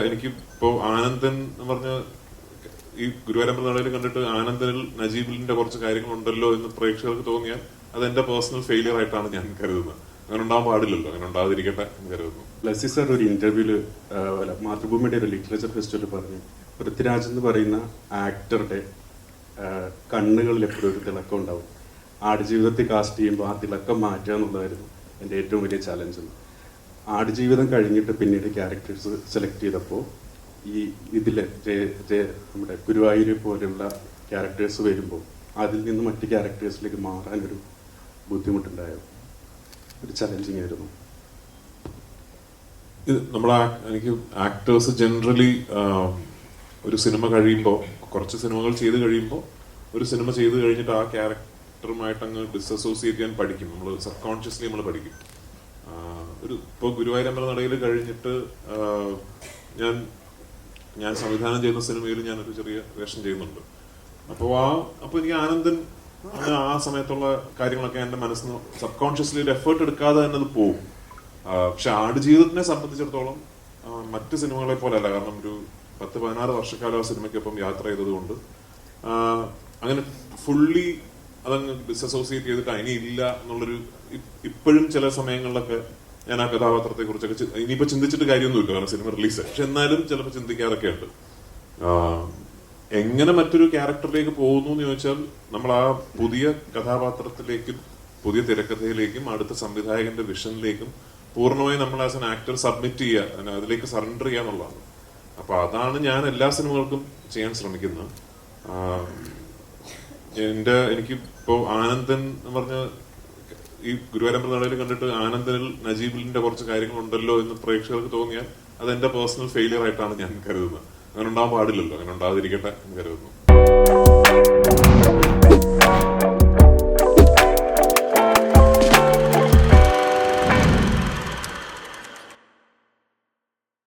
എനിക്ക് ഇപ്പോ ആനന്ദൻ എന്ന് പറഞ്ഞ ഈ ഗുരുവായൂരമ്പല നടയിൽ കണ്ടിട്ട് ആനന്ദനിൽ നജീബിലിന്റെ കുറച്ച് കാര്യങ്ങളുണ്ടല്ലോ എന്ന് പ്രേക്ഷകർക്ക് തോന്നിയാൽ അത് എന്റെ പേഴ്സണൽ ഫെയിലിയർ ആയിട്ടാണ് ഞാൻ കരുതുന്നത്. അങ്ങനെ ഉണ്ടാവാൻ പാടില്ലല്ലോ, അങ്ങനെ ഉണ്ടാകാതിരിക്കട്ടെ എന്ന് കരുതുന്നു. ബ്ലസ്സി സാർ ഒരു ഇന്റർവ്യൂല് മാതൃഭൂമിയുടെ ഒരു ലിറ്ററേച്ചർ ഫെസ്റ്റിവൽ പറഞ്ഞു, പൃഥ്വിരാജ് എന്ന് പറയുന്ന ആക്ടറുടെ കണ്ണുകളിൽ എപ്പോഴും ഒരു തിളക്കം ഉണ്ടാവും. ആടുജീവിതത്തിൽ കാസ്റ്റ് ചെയ്യുമ്പോൾ ആ തിളക്കം മാറ്റുക എന്നുള്ളതായിരുന്നു എൻ്റെ ഏറ്റവും വലിയ ചലഞ്ച്. ആടുജീവിതം കഴിഞ്ഞിട്ട് പിന്നീട് ക്യാരക്ടേഴ്സ് സെലക്ട് ചെയ്തപ്പോൾ ഈ ഇതിലെ നമ്മുടെ ഗുരുവായൂർ പോലെയുള്ള ക്യാരക്ടേഴ്സ് വരുമ്പോൾ അതിൽ നിന്ന് മറ്റ് ക്യാരക്ടേഴ്സിലേക്ക് മാറാനൊരു ബുദ്ധിമുട്ടുണ്ടായിരുന്നു, ഒരു ചലഞ്ചിങ് ആയിരുന്നു. എനിക്ക് ആക്ടേഴ്സ് ജനറലി ഒരു സിനിമ കഴിയുമ്പോൾ, കുറച്ച് സിനിമകൾ ചെയ്ത് കഴിയുമ്പോൾ, ഒരു സിനിമ ചെയ്ത് കഴിഞ്ഞിട്ട് ആ ക്യാരക്ടറുമായിട്ട് അങ്ങ് ഡിസസോസിയേറ്റ് ചെയ്യാൻ പഠിക്കും. നമ്മൾ സബ് കോൺഷ്യസ്ലി നമ്മൾ പഠിക്കും. ഇപ്പോൾ ഗുരുവായൂരമ്പല നടയിൽ കഴിഞ്ഞിട്ട് ഞാൻ സംവിധാനം ചെയ്യുന്ന സിനിമയിൽ ഞാനൊരു ചെറിയ വേഷം ചെയ്യുന്നുണ്ട്. അപ്പോൾ എനിക്ക് ആനന്ദൻ ആ സമയത്തുള്ള കാര്യങ്ങളൊക്കെ എൻ്റെ മനസ്സിന് സബ് കോൺഷ്യസ്ലി ഒരു എഫേർട്ട് എടുക്കാതെ തന്നെ അത് പോകും. പക്ഷെ ആടുജീവിതത്തിനെ സംബന്ധിച്ചിടത്തോളം മറ്റ് സിനിമകളെ പോലെയല്ല. കാരണം ഒരു 10-16 വർഷക്കാലം ആ സിനിമയ്ക്കൊപ്പം യാത്ര ചെയ്തതുകൊണ്ട് അങ്ങനെ ഫുള്ളി അതങ്ങ് ഡിസസോസിയേറ്റ് ചെയ്തിട്ട് ഇനി ഇല്ല എന്നുള്ളൊരു, ഇപ്പോഴും ചില സമയങ്ങളിലൊക്കെ ഞാൻ ആ കഥാപാത്രത്തെ കുറിച്ചൊക്കെ ഇനിയിപ്പോ ചിന്തിച്ചിട്ട് കാര്യമൊന്നുമില്ല, കാരണം സിനിമ റിലീസ്. പക്ഷെ എന്നാലും ചിലപ്പോൾ ചിന്തിക്കാറൊക്കെ ഉണ്ട്. എങ്ങനെ മറ്റൊരു ക്യാരക്ടറിലേക്ക് പോകുന്നു എന്ന് ചോദിച്ചാൽ, നമ്മൾ ആ പുതിയ കഥാപാത്രത്തിലേക്കും പുതിയ തിരക്കഥയിലേക്കും അടുത്ത സംവിധായകന്റെ വിഷനിലേക്കും പൂർണ്ണമായും നമ്മൾ ആസ് എൻ ആക്ടർ സബ്മിറ്റ് ചെയ്യുക, അതിലേക്ക് സറണ്ടർ ചെയ്യുക എന്നുള്ളതാണ്. അപ്പൊ അതാണ് ഞാൻ എല്ലാ സിനിമകൾക്കും ചെയ്യാൻ ശ്രമിക്കുന്നത്. എനിക്ക് ഇപ്പോ ആനന്ദൻ എന്ന് പറഞ്ഞ ഈ ഗുരുവായൂരമ്പല നടയിൽ കണ്ടിട്ട് ആനന്ദനിൽ നജീബിലിന്റെ കുറച്ച് കാര്യങ്ങളുണ്ടല്ലോ എന്ന് പ്രേക്ഷകർക്ക് തോന്നിയാൽ അത് എന്റെ പേഴ്സണൽ ഫെയിലിയർ ആയിട്ടാണ് ഞാൻ കരുതുന്നത്. അങ്ങനെ ഉണ്ടാവാൻ പാടില്ലല്ലോ, അങ്ങനെ ഉണ്ടാകാതിരിക്കട്ടെ എന്ന് കരുതുന്നു.